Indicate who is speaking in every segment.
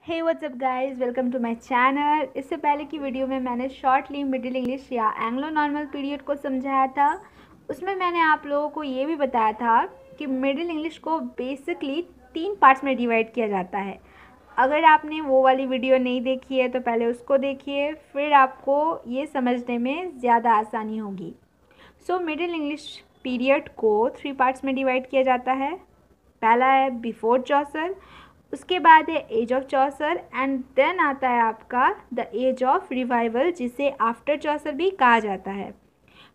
Speaker 1: Hey what's up guys, welcome to my channel. इससे पहले की वीडियो में मैंने शॉर्टली मिडिल इंग्लिश या एंग्लो नॉर्मल पीरियड को समझाया था। उसमें मैंने आप लोगों को ये भी बताया था कि मिडिल इंग्लिश को बेसिकली 3 पार्ट्स में डिवाइड किया जाता है। अगर आपने वो वाली वीडियो नहीं देखी है तो पहले उसको देखिए, फिर आपको ये समझने में ज़्यादा आसानी होगी। सो मिडिल इंग्लिश पीरियड को 3 पार्ट्स में डिवाइड किया जाता है। पहला है बिफोर चौसर, उसके बाद है age of Chaucer and then आता है आपका द एज ऑफ रिवाइवल, जिसे आफ्टर चौसर भी कहा जाता है।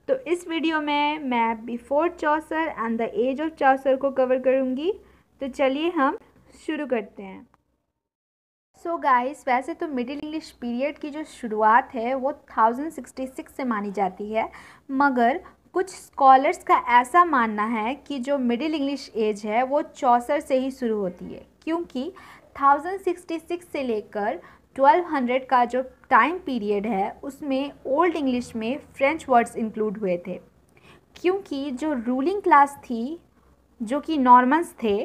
Speaker 1: तो इस वीडियो में मैं before Chaucer and the age of Chaucer को कवर करूँगी। तो चलिए हम शुरू करते हैं। सो गाइस, वैसे तो मिडिल इंग्लिश पीरियड की जो शुरुआत है वो 1066 से मानी जाती है, मगर कुछ स्कॉलर्स का ऐसा मानना है कि जो मिडिल इंग्लिश एज है वो चौसर से ही शुरू होती है, क्योंकि 1066 से लेकर 1200 का जो टाइम पीरियड है उसमें ओल्ड इंग्लिश में फ्रेंच वर्ड्स इंक्लूड हुए थे। क्योंकि जो रूलिंग क्लास थी, जो कि नॉर्मन्स थे,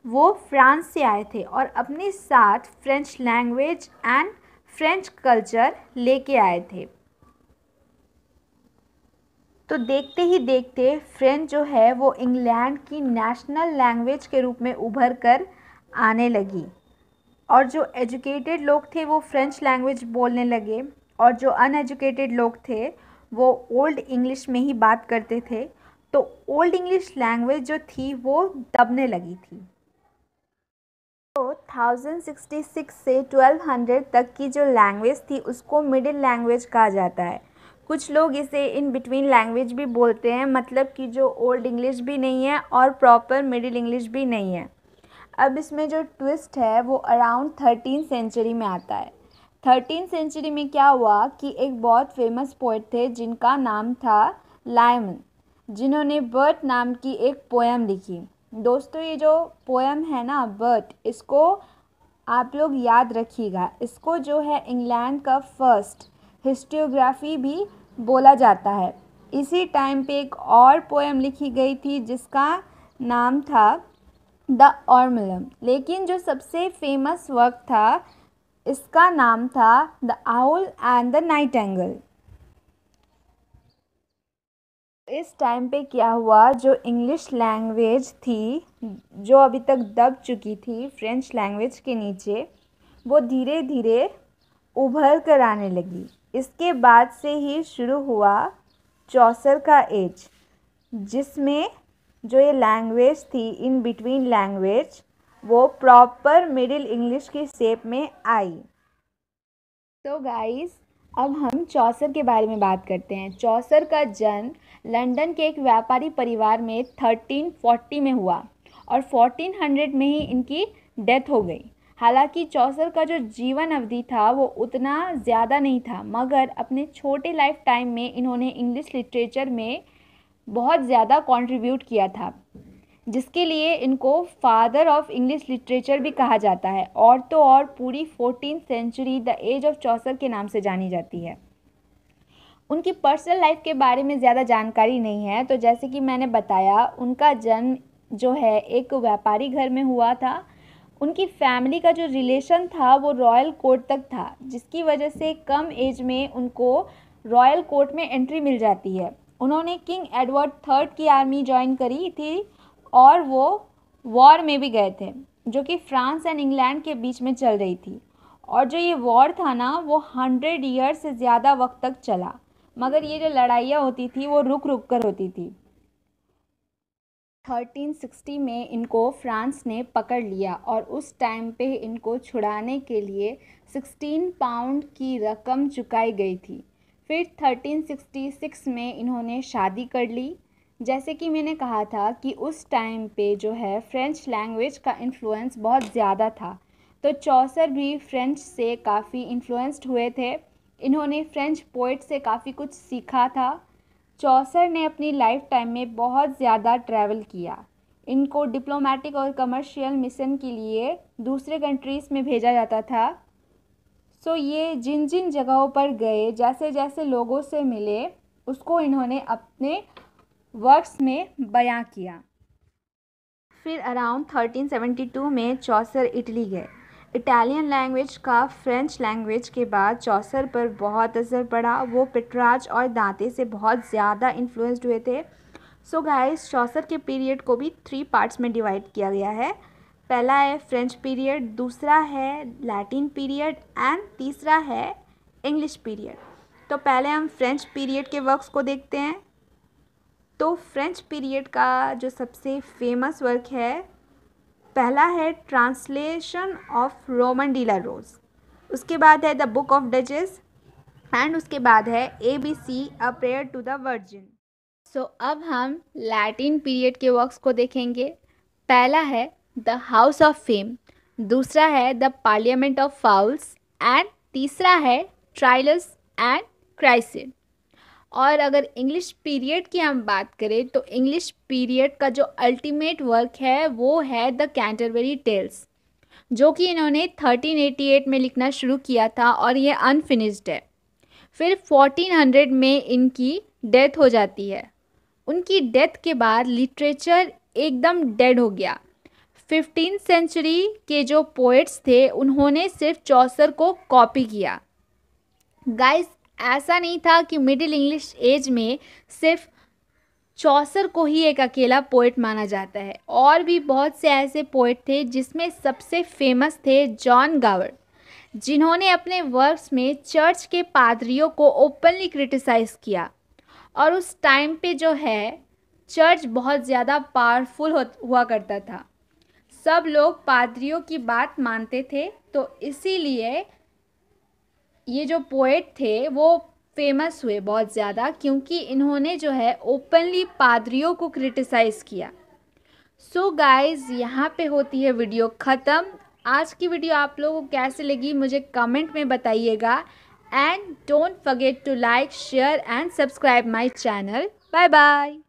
Speaker 1: वो फ्रांस से आए थे और अपने साथ French language and French culture लेके आए थे। तो देखते ही देखते फ्रेंच जो है वो इंग्लैंड की नेशनल लैंग्वेज के रूप में उभर कर आने लगी, और जो एजुकेटेड लोग थे वो फ्रेंच लैंग्वेज बोलने लगे, और जो अनएजुकेटेड लोग थे वो ओल्ड इंग्लिश में ही बात करते थे। तो ओल्ड इंग्लिश लैंग्वेज जो थी वो दबने लगी थी। तो 1066 से 1200 तक की जो लैंग्वेज थी उसको मिडिल लैंग्वेज कहा जाता है। कुछ लोग इसे इन बिटवीन लैंग्वेज भी बोलते हैं, मतलब कि जो ओल्ड इंग्लिश भी नहीं है और प्रॉपर मिडिल इंग्लिश भी नहीं है। अब इसमें जो ट्विस्ट है वो अराउंड 13 सेंचुरी में आता है। 13 सेंचुरी में क्या हुआ कि एक बहुत फेमस पोएट थे जिनका नाम था लायमन, जिन्होंने बर्ट नाम की एक पोएम लिखी। दोस्तों, ये जो पोएम है ना बर्ट, इसको आप लोग याद रखिएगा। इसको जो है इंग्लैंड का फर्स्ट हिस्टोग्राफी भी बोला जाता है। इसी टाइम पे एक और पोएम लिखी गई थी जिसका नाम था द ऑर्मलम, लेकिन जो सबसे फेमस वर्क था इसका नाम था the owl and the Nightingale. इस टाइम पे क्या हुआ, जो इंग्लिश लैंग्वेज थी जो अभी तक दब चुकी थी फ्रेंच लैंग्वेज के नीचे, वो धीरे धीरे उभर कर आने लगी। इसके बाद से ही शुरू हुआ चौसर का एज, जिसमें जो ये लैंग्वेज थी इन बिटवीन लैंग्वेज वो प्रॉपर मिडिल इंग्लिश की शेप में आई। तो गाइस, अब हम चौसर के बारे में बात करते हैं। चौसर का जन्म लंदन के एक व्यापारी परिवार में 1340 में हुआ और 1400 में ही इनकी डेथ हो गई। हालांकि चौसर का जो जीवन अवधि था वो उतना ज़्यादा नहीं था, मगर अपने छोटे लाइफ टाइम में इन्होंने इंग्लिश लिटरेचर में बहुत ज़्यादा कंट्रीब्यूट किया था, जिसके लिए इनको फादर ऑफ इंग्लिश लिटरेचर भी कहा जाता है। और तो और पूरी 14th century the age of Chaucer के नाम से जानी जाती है। उनकी पर्सनल लाइफ के बारे में ज़्यादा जानकारी नहीं है। तो जैसे कि मैंने बताया, उनका जन्म जो है एक व्यापारी घर में हुआ था। उनकी फैमिली का जो रिलेशन था वो रॉयल कोर्ट तक था, जिसकी वजह से कम एज में उनको रॉयल कोर्ट में एंट्री मिल जाती है। उन्होंने किंग एडवर्ड थर्ड की आर्मी ज्वाइन करी थी और वो वॉर में भी गए थे, जो कि फ्रांस एंड इंग्लैंड के बीच में चल रही थी। और जो ये वॉर था ना वो 100 ईयर्स से ज़्यादा वक्त तक चला, मगर ये जो लड़ाइयाँ होती थी वो रुक रुक कर होती थी। 1360 में इनको फ्रांस ने पकड़ लिया और उस टाइम पे इनको छुड़ाने के लिए 16 पाउंड की रकम चुकाई गई थी। फिर 1366 में इन्होंने शादी कर ली। जैसे कि मैंने कहा था कि उस टाइम पे जो है फ्रेंच लैंग्वेज का इन्फ्लुएंस बहुत ज़्यादा था, तो चौसर भी फ्रेंच से काफ़ी इन्फ्लुएंस्ड हुए थे। इन्होंने फ्रेंच पोइट से काफ़ी कुछ सीखा था। चौसर ने अपनी लाइफ टाइम में बहुत ज़्यादा ट्रैवल किया। इनको डिप्लोमेटिक और कमर्शियल मिशन के लिए दूसरे कंट्रीज़ में भेजा जाता था। सो ये जिन जिन जगहों पर गए, जैसे जैसे लोगों से मिले, उसको इन्होंने अपने वर्क्स में बयां किया। फिर अराउंड 1372 में चौसर इटली गए इटालियन लैंग्वेज का फ्रेंच लैंग्वेज के बाद चौसर पर बहुत असर पड़ा। वो पेट्रार्च और दांते से बहुत ज़्यादा इन्फ्लुएंस्ड हुए थे। सो गाइस, चौसर के पीरियड को भी 3 पार्ट्स में डिवाइड किया गया है। पहला है फ्रेंच पीरियड, दूसरा है लैटिन पीरियड एंड तीसरा है इंग्लिश पीरियड। तो पहले हम फ्रेंच पीरियड के वर्क्स को देखते हैं। तो फ्रेंच पीरियड का जो सबसे फेमस वर्क है, पहला है translation of Roman de la Rose, उसके बाद है the book of Duchess and उसके बाद है ABC a prayer to the virgin. So अब हम लैटिन पीरियड के वर्क्स को देखेंगे। पहला है द हाउस ऑफ फेम, दूसरा है the parliament of fowls and तीसरा है ट्रायलस एंड क्राइसिड। और अगर इंग्लिश पीरियड की हम बात करें तो इंग्लिश पीरियड का जो अल्टीमेट वर्क है वो है द कैंटरबरी टेल्स, जो कि इन्होंने 1388 में लिखना शुरू किया था और ये अनफिनिश्ड है। फिर 1400 में इनकी डेथ हो जाती है। उनकी डेथ के बाद लिटरेचर एकदम डेड हो गया। 15th सेंचुरी के जो पोएट्स थे उन्होंने सिर्फ चौसर को कॉपी किया। गाइस, ऐसा नहीं था कि मिडिल इंग्लिश एज में सिर्फ चौसर को ही एक अकेला पोएट माना जाता है, और भी बहुत से ऐसे पोएट थे जिसमें सबसे फेमस थे जॉन गावर्ड, जिन्होंने अपने वर्क्स में चर्च के पादरियों को ओपनली क्रिटिसाइज़ किया। और उस टाइम पे जो है चर्च बहुत ज़्यादा पावरफुल हुआ करता था, सब लोग पादरियों की बात मानते थे। तो इसीलिए ये जो पोएट थे वो फेमस हुए बहुत ज़्यादा, क्योंकि इन्होंने जो है ओपनली पादरियों को क्रिटिसाइज़ किया। सो गाइज़, यहाँ पे होती है वीडियो ख़त्म। आज की वीडियो आप लोगों को कैसे लगी मुझे कमेंट में बताइएगा। And don't forget to like, share and subscribe my channel. Bye bye.